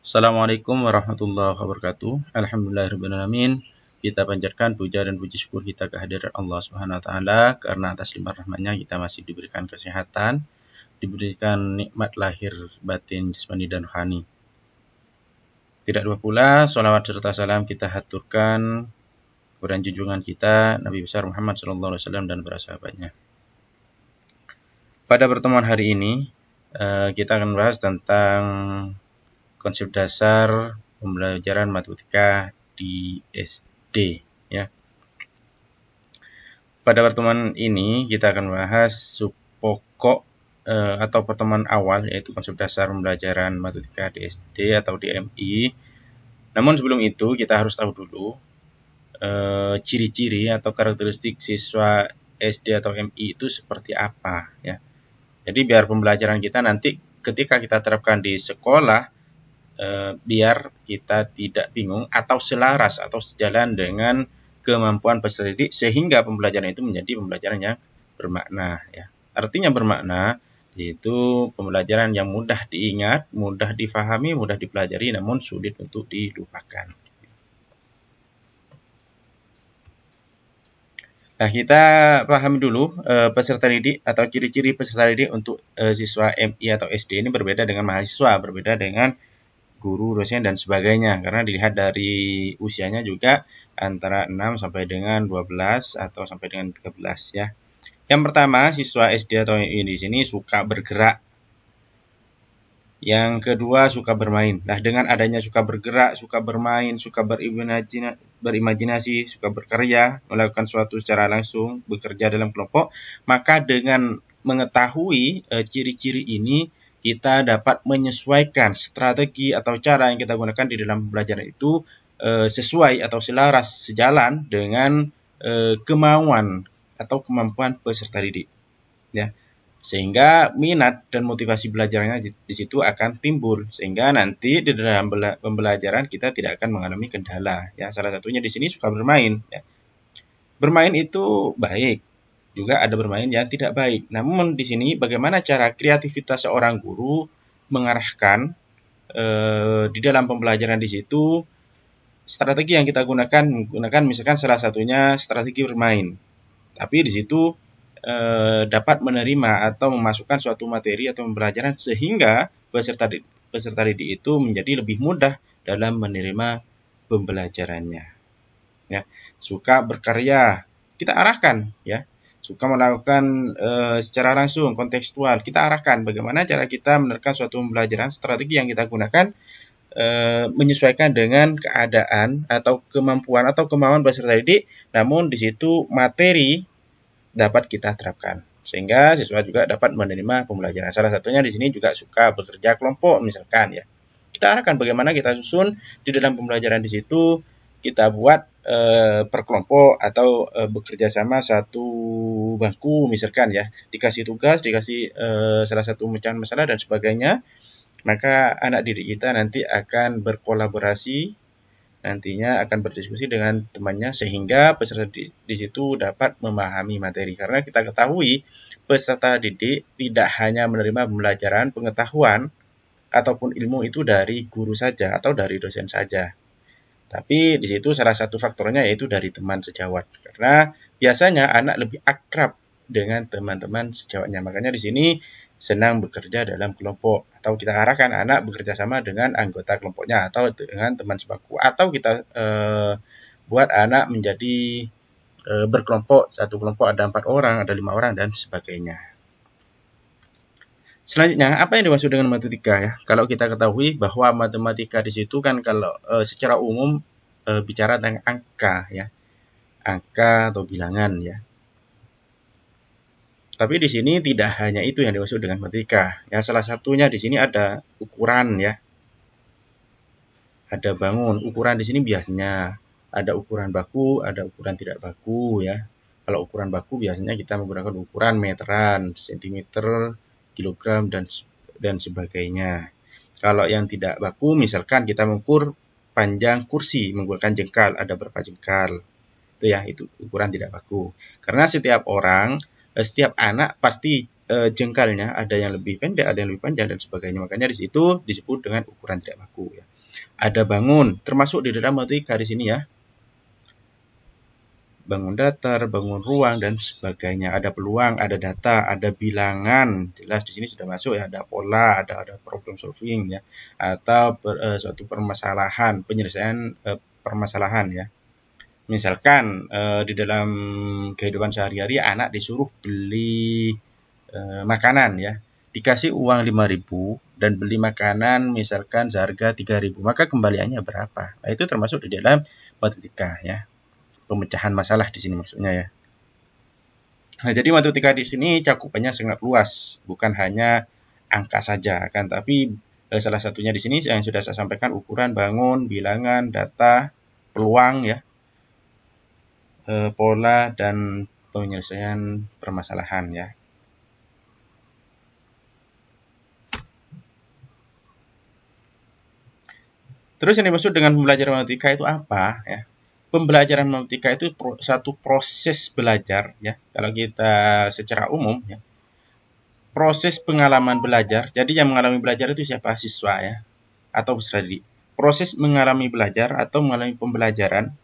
Assalamualaikum warahmatullahi wabarakatuh. Alhamdulillahirrahmanirrahim. Kita panjatkan puja dan puji syukur kita kehadirat Allah Subhanahu wa taala karena atas limpah rahmatnya kita masih diberikan kesehatan, diberikan nikmat lahir batin jasmani dan rohani. Tidak lupa pula sholawat serta salam kita haturkan kepada junjungan kita Nabi besar Muhammad SAW dan para sahabatnya. Pada pertemuan hari ini kita akan membahas tentang konsep dasar pembelajaran matematika di SD ya. Pada pertemuan ini kita akan bahas subpokok atau pertemuan awal yaitu konsep dasar pembelajaran matematika di SD atau di MI. Namun sebelum itu kita harus tahu dulu ciri-ciri atau karakteristik siswa SD atau MI itu seperti apa ya. Jadi biar pembelajaran kita nanti ketika kita terapkan di sekolah biar kita tidak bingung atau selaras atau sejalan dengan kemampuan peserta didik sehingga pembelajaran itu menjadi pembelajaran yang bermakna ya. Artinya bermakna yaitu pembelajaran yang mudah diingat, mudah difahami, mudah dipelajari namun sulit untuk dilupakan. Nah, kita pahami dulu peserta didik atau ciri-ciri peserta didik untuk siswa MI atau SD ini berbeda dengan mahasiswa, berbeda dengan guru, dosen, dan sebagainya. Karena dilihat dari usianya juga antara 6 sampai dengan 12 atau sampai dengan 13 ya. Yang pertama, siswa SD atau MI di sini suka bergerak. Yang kedua, suka bermain. Nah, dengan adanya suka bergerak, suka bermain, suka berimajinasi, suka berkarya, melakukan suatu secara langsung, bekerja dalam kelompok, maka dengan mengetahui ciri-ciri ini, kita dapat menyesuaikan strategi atau cara yang kita gunakan di dalam pembelajaran itu sesuai atau selaras sejalan dengan kemauan atau kemampuan peserta didik ya. Sehingga minat dan motivasi belajarnya di situ akan timbul sehingga nanti di dalam pembelajaran kita tidak akan mengalami kendala ya. Salah satunya di sini suka bermain ya. Bermain itu baik, juga ada bermain yang tidak baik. Namun di sini bagaimana cara kreativitas seorang guru mengarahkan di dalam pembelajaran di situ strategi yang kita gunakan misalkan salah satunya strategi bermain. Tapi di situ dapat menerima atau memasukkan suatu materi atau pembelajaran sehingga peserta didik itu menjadi lebih mudah dalam menerima pembelajarannya. Ya, suka berkarya, kita arahkan ya. Suka melakukan secara langsung kontekstual, kita arahkan bagaimana cara kita menerapkan suatu pembelajaran, strategi yang kita gunakan menyesuaikan dengan keadaan atau kemampuan atau kemauan peserta didik, namun di situ materi dapat kita terapkan sehingga siswa juga dapat menerima pembelajaran. Salah satunya di sini juga suka bekerja kelompok misalkan ya. Kita arahkan bagaimana kita susun di dalam pembelajaran di situ kita buat per kelompok atau bekerja sama satu bangku misalkan ya. Dikasih tugas, dikasih salah satu pecahan masalah dan sebagainya. Maka anak didik kita nanti akan berkolaborasi, nantinya akan berdiskusi dengan temannya sehingga peserta di situ dapat memahami materi. Karena kita ketahui peserta didik tidak hanya menerima pembelajaran pengetahuan ataupun ilmu itu dari guru saja atau dari dosen saja. Tapi di situ salah satu faktornya yaitu dari teman sejawat. Karena biasanya anak lebih akrab dengan teman-teman sejawatnya. Makanya di sini senang bekerja dalam kelompok atau kita arahkan anak bekerja sama dengan anggota kelompoknya atau dengan teman sebangku atau kita buat anak menjadi berkelompok, satu kelompok ada 4 orang, ada 5 orang dan sebagainya. Selanjutnya, apa yang dimaksud dengan matematika ya? Kalau kita ketahui bahwa matematika di situ kan kalau secara umum bicara tentang angka ya. Angka atau bilangan ya. Tapi di sini tidak hanya itu yang dimaksud dengan matematika. Ya, salah satunya di sini ada ukuran ya. Ada bangun. Ukuran di sini biasanya ada ukuran baku, ada ukuran tidak baku ya. Kalau ukuran baku biasanya kita menggunakan ukuran meteran, sentimeter, kilogram dan sebagainya. Kalau yang tidak baku misalkan kita mengukur panjang kursi menggunakan jengkal, ada berapa jengkal. Itu ya, itu ukuran tidak baku. Karena setiap anak pasti jengkalnya ada yang lebih pendek, ada yang lebih panjang dan sebagainya. Makanya di situ disebut dengan ukuran tidak baku ya. Ada bangun, termasuk di dalam matematika di sini ya. Bangun datar, bangun ruang, dan sebagainya. Ada peluang, ada data, ada bilangan. Jelas di sini sudah masuk ya, ada pola, ada problem solving ya, atau suatu permasalahan, penyelesaian permasalahan ya. Misalkan di dalam kehidupan sehari-hari anak disuruh beli makanan ya. Dikasih uang 5.000 dan beli makanan misalkan seharga 3.000, maka kembaliannya berapa? Nah, itu termasuk di dalam matematika ya. Pemecahan masalah di sini maksudnya ya. Nah, jadi matematika di sini cakupannya sangat luas, bukan hanya angka saja, kan? Tapi salah satunya di sini yang sudah saya sampaikan, ukuran, bangun, bilangan, data, peluang ya, pola, dan penyelesaian permasalahan ya. Terus yang dimaksud dengan pembelajaran matematika itu apa ya? Pembelajaran matematika itu satu proses belajar ya. Kalau kita secara umum ya, proses pengalaman belajar. Jadi yang mengalami belajar itu siapa? Siswa ya, atau peserta didik. Proses mengalami belajar atau mengalami pembelajaran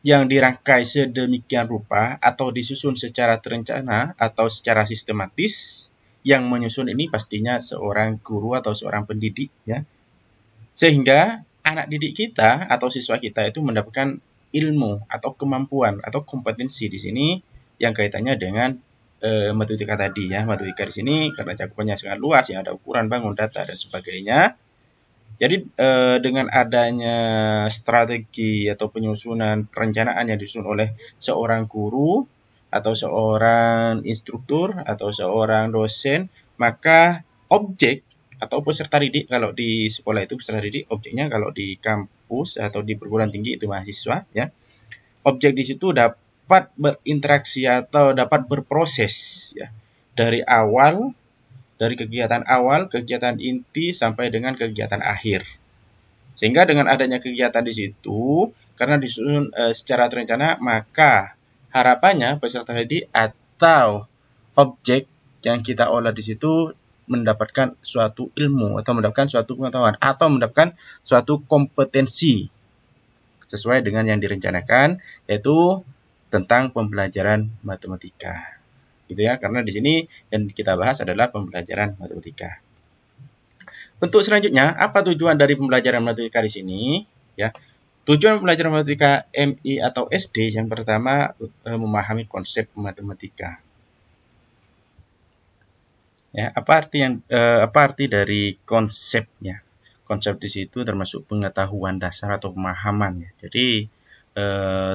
yang dirangkai sedemikian rupa atau disusun secara terencana atau secara sistematis. Yang menyusun ini pastinya seorang guru atau seorang pendidik ya. Sehingga anak didik kita atau siswa kita itu mendapatkan ilmu atau kemampuan atau kompetensi di sini yang kaitannya dengan matematika tadi ya. Matematika di sini karena cakupannya sangat luas ya, ada ukuran, bangun, data, dan sebagainya. Jadi dengan adanya strategi atau penyusunan perencanaan yang disusun oleh seorang guru atau seorang instruktur atau seorang dosen, maka objek atau peserta didik, kalau di sekolah itu peserta didik, objeknya kalau di kampus atau di perguruan tinggi itu mahasiswa ya. Objek di situ dapat berinteraksi atau dapat berproses ya. Dari awal, dari kegiatan awal, kegiatan inti sampai dengan kegiatan akhir. Sehingga dengan adanya kegiatan di situ, karena disusun secara terencana, maka harapannya peserta didik atau objek yang kita olah di situ mendapatkan suatu ilmu atau mendapatkan suatu pengetahuan atau mendapatkan suatu kompetensi sesuai dengan yang direncanakan, yaitu tentang pembelajaran matematika. Gitu ya, karena di sini yang kita bahas adalah pembelajaran matematika. Untuk selanjutnya, apa tujuan dari pembelajaran matematika di sini? Ya, tujuan pembelajaran matematika MI atau SD yang pertama memahami konsep matematika. Ya, apa arti dari konsepnya? Konsep di situ termasuk pengetahuan dasar atau pemahaman ya. Jadi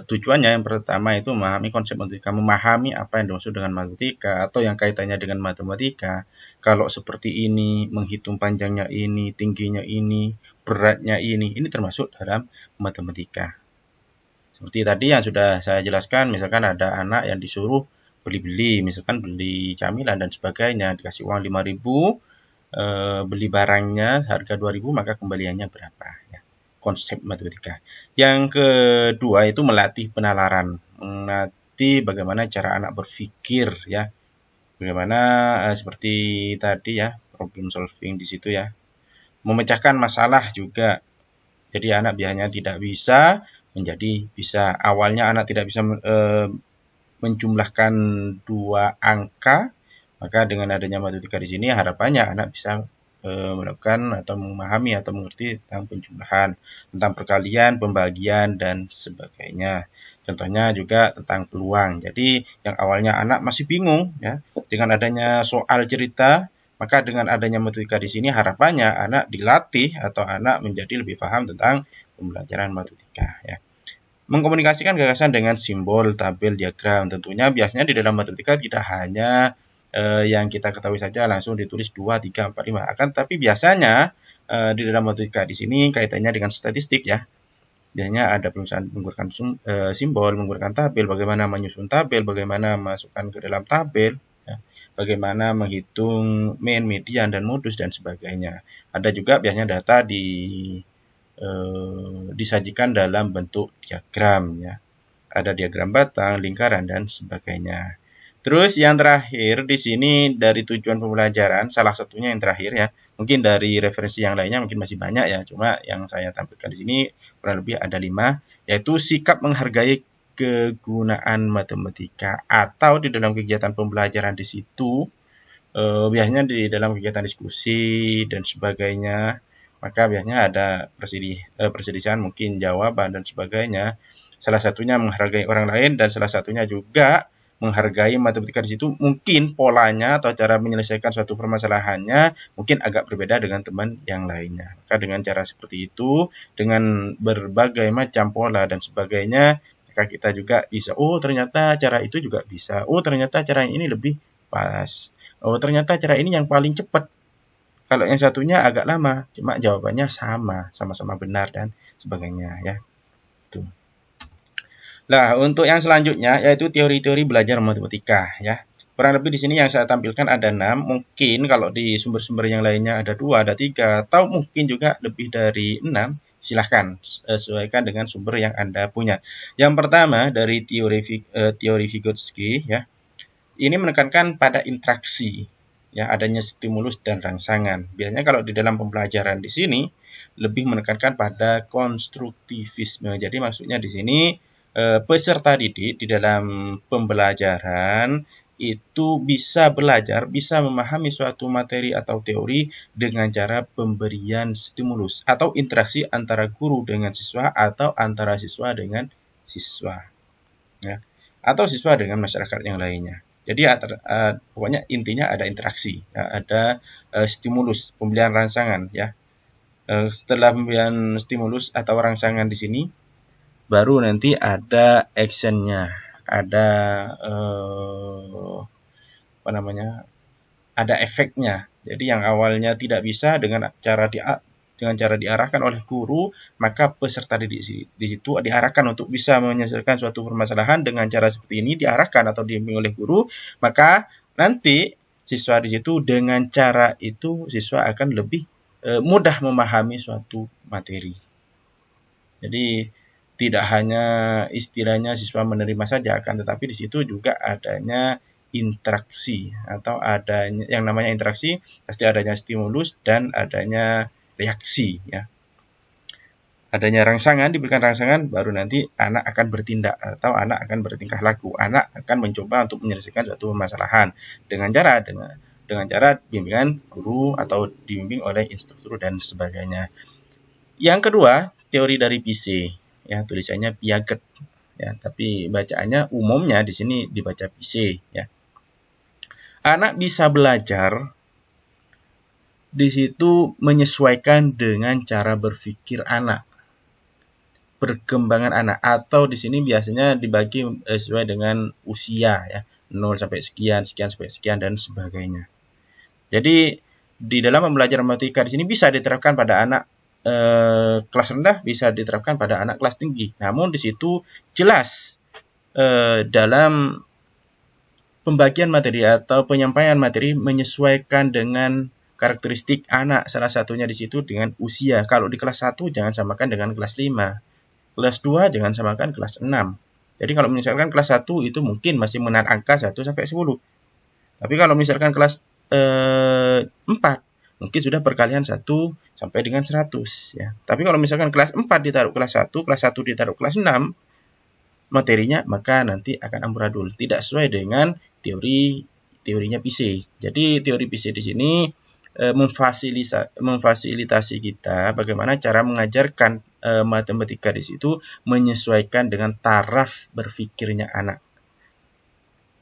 tujuannya yang pertama itu memahami konsep matematika, memahami apa yang dimaksud dengan matematika atau yang kaitannya dengan matematika. Kalau seperti ini, menghitung panjangnya ini, tingginya ini, beratnya ini termasuk dalam matematika. Seperti tadi yang sudah saya jelaskan, misalkan ada anak yang disuruh beli-beli, misalkan beli camilan dan sebagainya, dikasih uang 5.000, beli barangnya harga 2.000, maka kembaliannya berapa ya. Konsep matematika. Yang kedua itu melatih penalaran, melatih bagaimana cara anak berpikir ya. Bagaimana seperti tadi ya, problem solving di situ ya. Memecahkan masalah juga. Jadi anak biasanya tidak bisa menjadi bisa. Awalnya anak tidak bisa menjumlahkan dua angka, maka dengan adanya matematika di sini harapannya anak bisa melakukan atau memahami atau mengerti tentang penjumlahan, tentang perkalian, pembagian, dan sebagainya. Contohnya juga tentang peluang. Jadi yang awalnya anak masih bingung ya, dengan adanya soal cerita, maka dengan adanya matematika di sini harapannya anak dilatih atau anak menjadi lebih paham tentang pembelajaran matematika ya. Mengkomunikasikan gagasan dengan simbol, tabel, diagram. Tentunya biasanya di dalam matematika tidak hanya yang kita ketahui saja langsung ditulis 2, 3, 4, 5. Akan tapi biasanya di dalam matematika di sini kaitannya dengan statistik ya. Biasanya ada perusahaan menggunakan simbol, menggunakan tabel, bagaimana menyusun tabel, bagaimana masukkan ke dalam tabel, ya. Bagaimana menghitung mean, median, dan modus, dan sebagainya. Ada juga biasanya data disajikan dalam bentuk diagram ya. Ada diagram batang, lingkaran, dan sebagainya. Terus yang terakhir di sini dari tujuan pembelajaran, salah satunya yang terakhir ya. Mungkin dari referensi yang lainnya mungkin masih banyak ya, cuma yang saya tampilkan di sini kurang lebih ada 5, yaitu sikap menghargai kegunaan matematika, atau di dalam kegiatan pembelajaran di situ biasanya di dalam kegiatan diskusi dan sebagainya, maka biasanya ada perselisihan mungkin jawaban dan sebagainya. Salah satunya menghargai orang lain, dan salah satunya juga menghargai matematika di situ mungkin polanya atau cara menyelesaikan suatu permasalahannya mungkin agak berbeda dengan teman yang lainnya. Maka dengan cara seperti itu, dengan berbagai macam pola dan sebagainya, maka kita juga bisa, oh ternyata cara itu juga bisa, oh ternyata cara ini lebih pas, oh ternyata cara ini yang paling cepat, kalau yang satunya agak lama, cuma jawabannya sama-sama benar dan sebagainya ya. Tuh. Nah, untuk yang selanjutnya yaitu teori-teori belajar matematika ya. Kurang lebih di sini yang saya tampilkan ada 6. Mungkin kalau di sumber-sumber yang lainnya ada 2, ada 3, atau mungkin juga lebih dari 6. Silahkan sesuaikan dengan sumber yang Anda punya. Yang pertama dari teori Vygotsky ya. Ini menekankan pada interaksi ya, adanya stimulus dan rangsangan. Biasanya kalau di dalam pembelajaran di sini lebih menekankan pada konstruktivisme. Jadi maksudnya di sini peserta didik di dalam pembelajaran itu bisa belajar, bisa memahami suatu materi atau teori dengan cara pemberian stimulus atau interaksi antara guru dengan siswa atau antara siswa dengan siswa, ya, atau siswa dengan masyarakat yang lainnya. Jadi pokoknya intinya ada interaksi, ya, ada stimulus, pemberian rangsangan, ya. Setelah pemberian stimulus atau rangsangan di sini, baru nanti ada actionnya, ada ada efeknya. Jadi yang awalnya tidak bisa dengan cara diarahkan oleh guru, maka peserta didik di situ diarahkan untuk bisa menyelesaikan suatu permasalahan dengan cara seperti ini, diarahkan atau dibimbing oleh guru, maka nanti siswa di situ dengan cara itu siswa akan lebih mudah memahami suatu materi. Jadi tidak hanya istilahnya siswa menerima saja, akan tetapi di situ juga adanya interaksi, atau adanya yang namanya interaksi pasti adanya stimulus dan adanya reaksi, ya. Adanya rangsangan, diberikan rangsangan, baru nanti anak akan bertindak atau anak akan bertingkah laku. Anak akan mencoba untuk menyelesaikan suatu permasalahan dengan cara bimbingan guru atau dibimbing oleh instruktur dan sebagainya. Yang kedua, teori dari Piaget. Ya, tulisannya Piaget ya, tapi bacaannya umumnya di sini dibaca Piaget ya. Anak bisa belajar di situ menyesuaikan dengan cara berpikir anak, perkembangan anak, atau di sini biasanya dibagi sesuai dengan usia ya, 0 sampai sekian, sekian sampai sekian dan sebagainya. Jadi di dalam pembelajaran matematika di sini bisa diterapkan pada anak kelas rendah, bisa diterapkan pada anak kelas tinggi. Namun di situ jelas dalam pembagian materi atau penyampaian materi menyesuaikan dengan karakteristik anak. Salah satunya di situ dengan usia. Kalau di kelas 1 jangan samakan dengan kelas 5. Kelas 2 jangan samakan kelas 6. Jadi kalau misalkan kelas 1 itu mungkin masih menahan angka 1 sampai 10. Tapi kalau misalkan kelas 4 mungkin sudah perkalian 1 sampai dengan 100 ya. Tapi kalau misalkan kelas 4 ditaruh kelas 1, kelas 1 ditaruh kelas 6 materinya, maka nanti akan amburadul, tidak sesuai dengan teorinya Piaget. Jadi teori Piaget di sini memfasilitasi kita bagaimana cara mengajarkan matematika di situ menyesuaikan dengan taraf berpikirnya anak,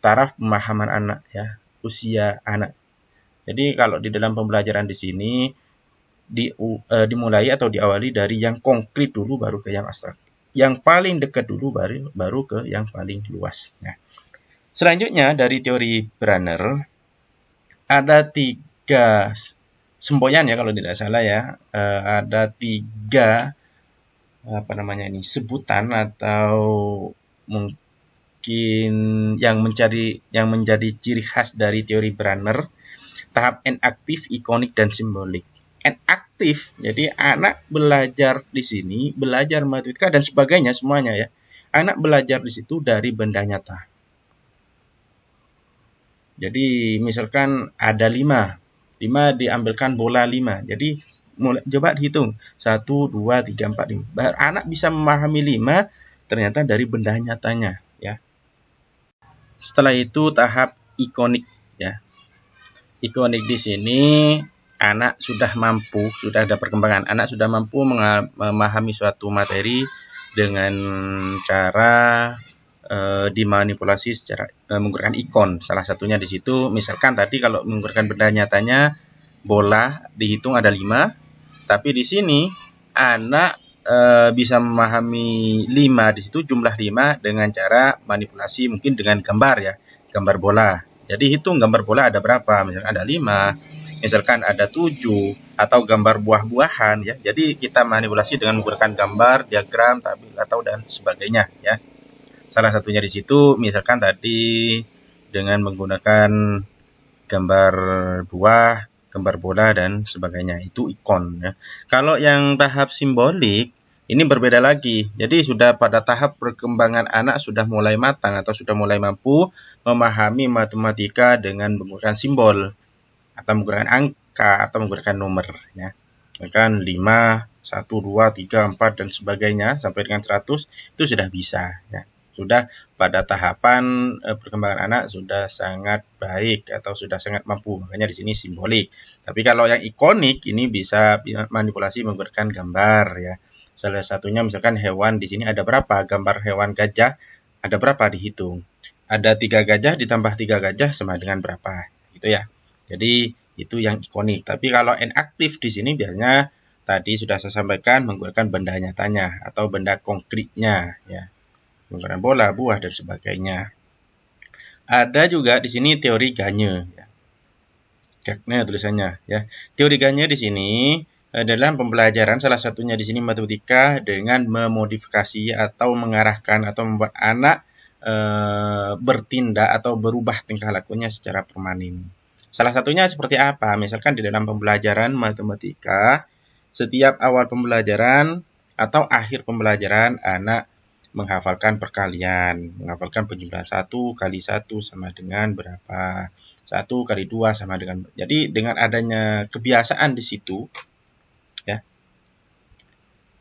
taraf pemahaman anak ya, usia anak. Jadi kalau di dalam pembelajaran di sini dimulai atau diawali dari yang konkret dulu baru ke yang abstrak. Yang paling dekat dulu baru ke yang paling luas. Nah, selanjutnya dari teori Branner ada 3 semboyan ya kalau tidak salah ya. Ada 3 sebutan atau mungkin yang menjadi ciri khas dari teori Branner. Tahap enaktif, ikonik, dan simbolik. Enaktif, jadi anak belajar di sini, belajar matematika dan sebagainya semuanya ya. Anak belajar di situ dari benda nyata. Jadi misalkan ada 5 diambilkan bola 5. Jadi coba dihitung 1, 2, 3, 4, 5. Anak bisa memahami 5 ternyata dari benda nyatanya ya. Setelah itu tahap ikonik ya. Ikonik di sini anak sudah mampu, sudah ada perkembangan. Anak sudah mampu memahami suatu materi dengan cara dimanipulasi secara menggunakan ikon. Salah satunya di situ, misalkan tadi kalau menggunakan benda nyatanya bola dihitung ada 5, tapi di sini anak bisa memahami 5 di situ, jumlah 5 dengan cara manipulasi mungkin dengan gambar ya, gambar bola. Jadi hitung gambar bola ada berapa, misalkan ada 5, misalkan ada 7, atau gambar buah-buahan ya. Jadi kita manipulasi dengan menggunakan gambar, diagram, tabel atau dan sebagainya ya. Salah satunya di situ misalkan tadi dengan menggunakan gambar buah, gambar bola dan sebagainya, itu ikon ya. Kalau yang tahap simbolik ini berbeda lagi. Jadi sudah pada tahap perkembangan anak sudah mulai matang atau sudah mulai mampu memahami matematika dengan menggunakan simbol atau menggunakan angka atau menggunakan nomor ya. Misalkan 5, 1, 2, 3, 4 dan sebagainya sampai dengan 100 itu sudah bisa ya. Sudah pada tahapan perkembangan anak sudah sangat baik atau sudah sangat mampu, makanya di sini simbolik. Tapi kalau yang ikonik ini bisa manipulasi menggunakan gambar ya. Salah satunya misalkan hewan, di sini ada berapa gambar hewan gajah, ada berapa dihitung. Ada 3 gajah ditambah 3 gajah sama dengan berapa gitu ya. Jadi itu yang ikonik. Tapi kalau inaktif di sini biasanya tadi sudah saya sampaikan menggunakan benda nyatanya atau benda konkretnya ya. Menggunakan bola, buah dan sebagainya. Ada juga di sini teori Gagne ya. Gagne tulisannya ya. Teori Gagne di sini dalam pembelajaran salah satunya di sini matematika dengan memodifikasi atau mengarahkan atau membuat anak bertindak atau berubah tingkah lakunya secara permanen. Salah satunya seperti apa? Misalkan di dalam pembelajaran matematika, setiap awal pembelajaran atau akhir pembelajaran anak menghafalkan perkalian, menghafalkan penjumlahan 1 kali 1 sama dengan berapa, 1 kali 2 sama dengan. Jadi dengan adanya kebiasaan di situ, ya,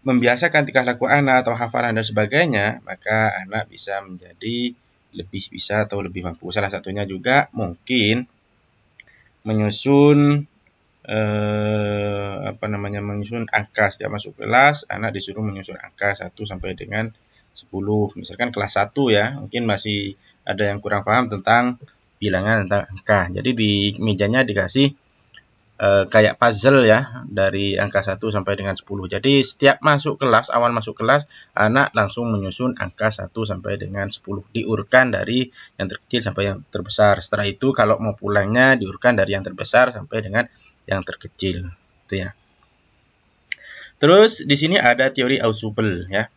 membiasakan tingkah laku anak atau hafalan dan sebagainya, maka anak bisa menjadi lebih bisa atau lebih mampu. Salah satunya juga mungkin menyusun menyusun angka setiap masuk kelas, anak disuruh menyusun angka 1 sampai dengan 10. Misalkan kelas 1 ya, mungkin masih ada yang kurang paham tentang bilangan, tentang angka. Jadi di mejanya dikasih kayak puzzle ya, dari angka 1 sampai dengan 10. Jadi setiap masuk kelas, awal masuk kelas, anak langsung menyusun angka 1 sampai dengan 10. Diurutkan dari yang terkecil sampai yang terbesar. Setelah itu kalau mau pulangnya diurutkan dari yang terbesar sampai dengan yang terkecil. Itu ya. Terus di sini ada teori Ausubel ya.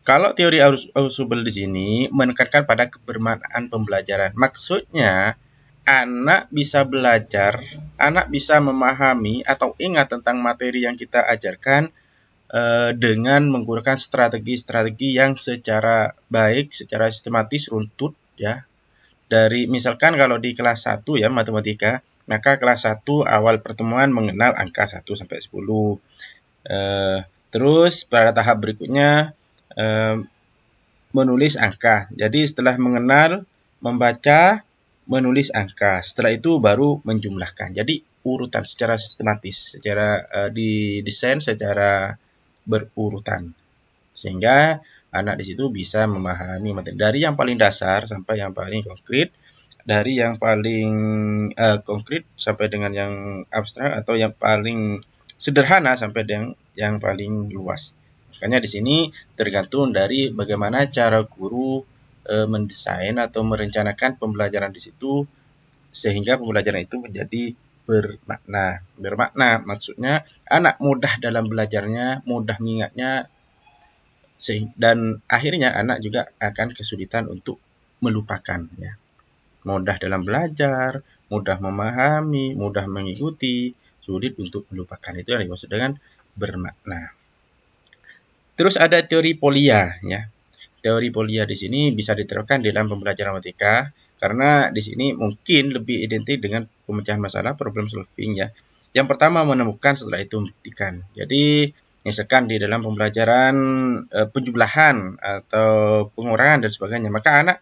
Kalau teori Ausubel di sini menekankan pada kebermanfaatan pembelajaran. Maksudnya anak bisa belajar, anak bisa memahami atau ingat tentang materi yang kita ajarkan dengan menggunakan strategi-strategi yang secara baik, secara sistematis, runtut ya. Dari misalkan kalau di kelas 1 ya matematika, maka kelas 1 awal pertemuan mengenal angka 1 sampai 10. Terus pada tahap berikutnya menulis angka. Jadi setelah mengenal, membaca, menulis angka. Setelah itu baru menjumlahkan. Jadi urutan secara sistematis, secara didesain secara berurutan. Sehingga anak di situ bisa memahami materi dari yang paling dasar sampai yang paling konkret, dari yang paling konkret sampai dengan yang abstrak atau yang paling sederhana sampai dengan yang paling luas. Makanya di sini tergantung dari bagaimana cara guru mendesain atau merencanakan pembelajaran di situ sehingga pembelajaran itu menjadi bermakna. Bermakna maksudnya anak mudah dalam belajarnya, mudah mengingatnya, dan akhirnya anak juga akan kesulitan untuk melupakan ya. Mudah dalam belajar, mudah memahami, mudah mengikuti, sulit untuk melupakan. Itu yang dimaksud dengan bermakna. Terus ada teori Polya ya. Teori Polya di sini bisa diterapkan dalam pembelajaran matematika Karena di sini mungkin lebih identik dengan pemecahan masalah, problem solving ya. Yang pertama menemukan, setelah itu membuktikan. Jadi misalkan di dalam pembelajaran penjumlahan atau pengurangan dan sebagainya, maka anak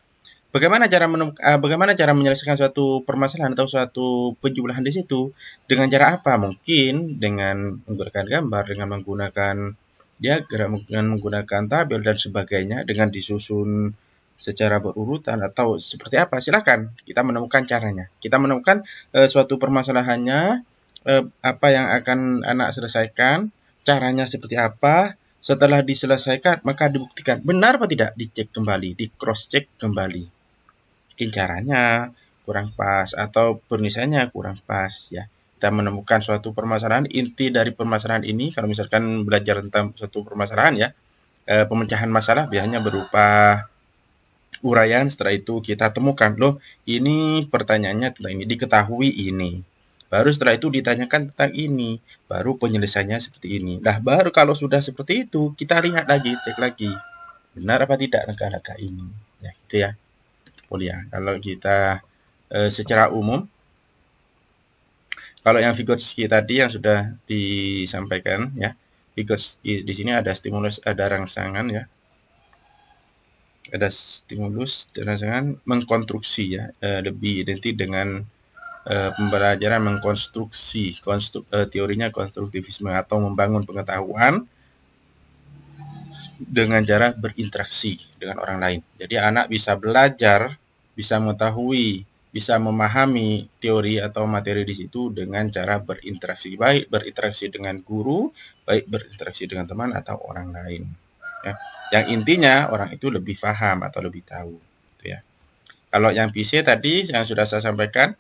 bagaimana cara menyelesaikan suatu permasalahan atau suatu penjumlahan di situ? Dengan cara apa? Mungkin dengan menggunakan gambar, dengan menggunakan diagram, dengan menggunakan tabel dan sebagainya, dengan disusun secara berurutan atau seperti apa? Silakan kita menemukan caranya. Kita menemukan suatu permasalahannya, apa yang akan anak selesaikan, caranya seperti apa. Setelah diselesaikan, maka dibuktikan benar atau tidak, dicek kembali, di cross check kembali. Mungkin caranya kurang pas atau penulisannya kurang pas ya. Kita menemukan suatu permasalahan, inti dari permasalahan ini, kalau misalkan belajar tentang suatu permasalahan ya, pemecahan masalah biasanya berupa uraian, setelah itu kita temukan, loh ini pertanyaannya tentang ini, diketahui ini. Baru setelah itu ditanyakan tentang ini, baru penyelesaiannya seperti ini. Nah, baru kalau sudah seperti itu, kita lihat lagi, cek lagi, benar apa tidak langkah-langkah ini. Ya, gitu ya. Kuliah. Kalau kita secara umum, kalau yang Vygotsky tadi yang sudah disampaikan ya, Vygotsky di sini ada stimulus, ada rangsangan ya, ada stimulus dan rangsangan mengkonstruksi ya, lebih identik dengan pembelajaran mengkonstruksi, teorinya konstruktivisme atau membangun pengetahuan dengan cara berinteraksi dengan orang lain. Jadi anak bisa belajar, bisa mengetahui, bisa memahami teori atau materi di situ dengan cara berinteraksi, baik berinteraksi dengan guru, baik berinteraksi dengan teman atau orang lain. Ya. Yang intinya orang itu lebih paham atau lebih tahu. Gitu ya. Kalau yang PC tadi yang sudah saya sampaikan,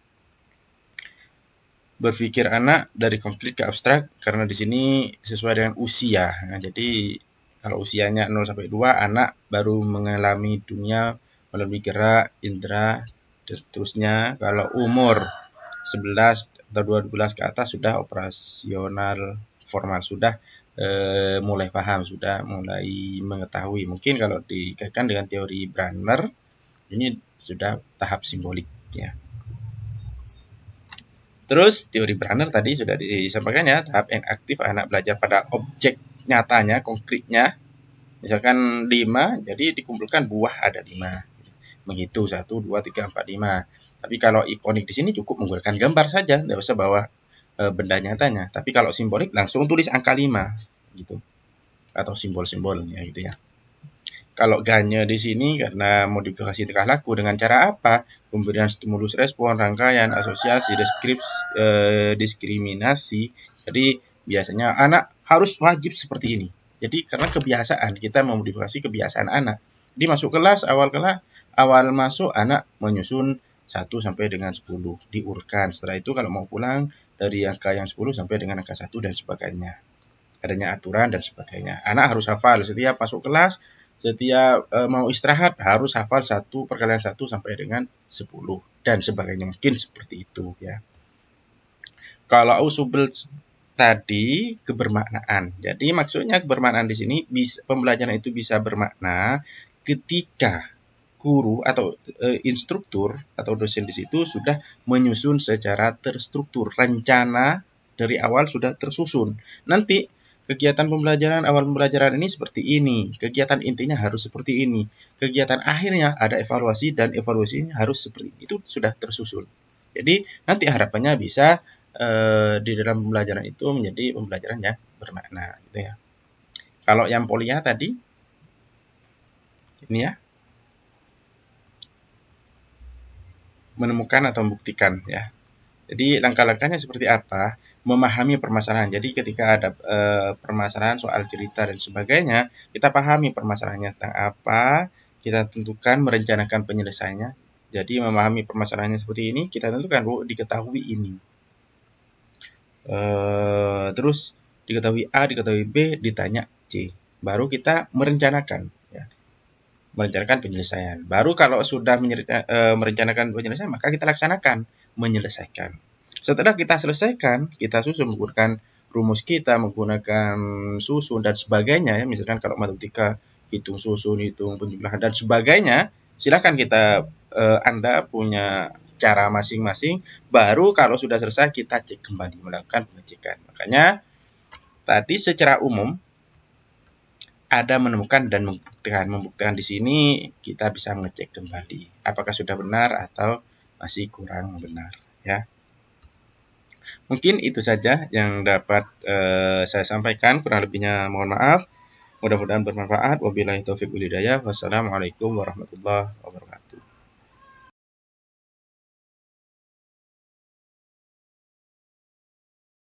berpikir anak dari konkret ke abstrak, karena di sini sesuai dengan usia. Nah, jadi kalau usianya 0 sampai 2, anak baru mengalami dunia melalui gerak, indera, dan seterusnya. Kalau umur 11 atau 12 ke atas sudah operasional formal, sudah mulai paham, sudah mulai mengetahui. Mungkin kalau dikaitkan dengan teori Branner, ini sudah tahap simbolik ya. Terus teori Branner tadi sudah disampaikan ya, tahap yang aktif anak belajar pada objek nyatanya, konkretnya. Misalkan 5, jadi dikumpulkan buah ada 5. Menghitung 1, 2, 3, 4, 5. Tapi kalau ikonik di sini cukup menggunakan gambar saja, tidak usah bawa benda nyatanya. Tapi kalau simbolik langsung tulis angka 5 gitu. Atau simbol-simbol ya gitu ya. Kalau Ganye di sini karena modifikasi tingkah laku dengan cara apa? Pemberian stimulus respon, rangkaian, asosiasi, diskriminasi. Jadi biasanya anak harus wajib seperti ini. Jadi karena kebiasaan, kita memodifikasi kebiasaan anak. Jadi masuk kelas, awal masuk anak menyusun 1 sampai dengan 10, diurutkan. Setelah itu kalau mau pulang dari angka yang 10 sampai dengan angka 1 dan sebagainya. Adanya aturan dan sebagainya. Anak harus hafal setiap masuk kelas, setiap mau istirahat harus hafal 1 perkalian 1 sampai dengan 10 dan sebagainya, mungkin seperti itu ya. Kalau usubel tadi kebermaknaan. Jadi maksudnya kebermaknaan di sini pembelajaran itu bisa bermakna ketika guru atau instruktur atau dosen di situ sudah menyusun secara terstruktur, rencana dari awal sudah tersusun. Nanti kegiatan pembelajaran, awal pembelajaran ini seperti ini, kegiatan intinya harus seperti ini, kegiatan akhirnya ada evaluasi dan evaluasinya harus seperti ini. Itu sudah tersusun. Jadi nanti harapannya bisa di dalam pembelajaran itu menjadi pembelajaran yang bermakna gitu ya. Kalau yang polia tadi ini ya, menemukan atau membuktikan ya. Jadi langkah-langkahnya seperti apa? Memahami permasalahan. Jadi ketika ada permasalahan soal cerita dan sebagainya, kita pahami permasalahannya tentang apa, kita tentukan, merencanakan penyelesaiannya. Jadi memahami permasalahannya seperti ini, kita tentukan diketahui ini. Terus diketahui A, diketahui B, ditanya C. Baru kita merencanakan. Ya. Merencanakan penyelesaian. Baru kalau sudah merencanakan penyelesaian, maka kita laksanakan menyelesaikan. Setelah kita selesaikan, kita susun menggunakan rumus kita, menggunakan susun dan sebagainya ya. Misalkan kalau matematika hitung susun, hitung penjumlahan dan sebagainya, silakan kita Anda punya cara masing-masing, baru kalau sudah selesai kita cek kembali, melakukan pengecekan. Makanya tadi secara umum ada menemukan dan membuktikan. Membuktikan di sini kita bisa mengecek kembali apakah sudah benar atau masih kurang benar, ya. Mungkin itu saja yang dapat saya sampaikan, kurang lebihnya mohon maaf. Mudah-mudahan bermanfaat. Wabillahi taufiq wal hidayah. Wassalamualaikum warahmatullahi wabarakatuh.